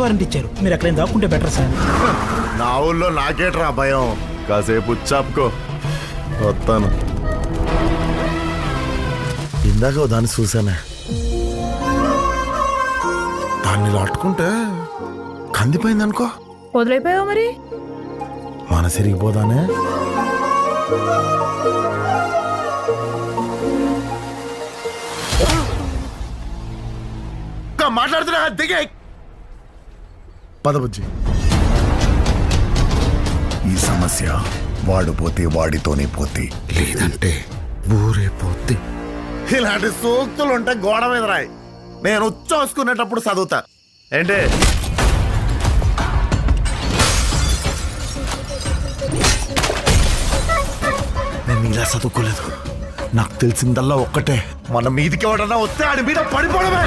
Warranty ఇచ్చారు. మీరు ఎక్కడైనా దాక్కుంటే బెటర్ సార్. నా ఊళ్ళో నాకేట్రా భయం. కాసేపు చాపుకో, వస్తాను. ఇందాక దాన్ని చూసానే, దాన్ని లాట్టుకుంటే కందిపోయింది అనుకో. వదిలేపోయావు మరి. మనసు ఇరిగిపోదానే. మాట్లాడుతున్నా దిగే పదబుజ్జి. ఈ సమస్య వాడు పోతే వాడితోనే పోతే, లేదంటే ఊరే పోతే. ఇలాంటి సూక్తులు ఉంటే గోడ మీద రాయి. నేను ఉచ్చోసుకునేటప్పుడు చదువుతా. ఏంటి నేను ఇలా చదువుకోలేదు. నాకు తెలిసిందల్లా ఒక్కటే, మన మీదికి ఎవడన్నా వస్తే ఆడి మీద పడిపోవడమే.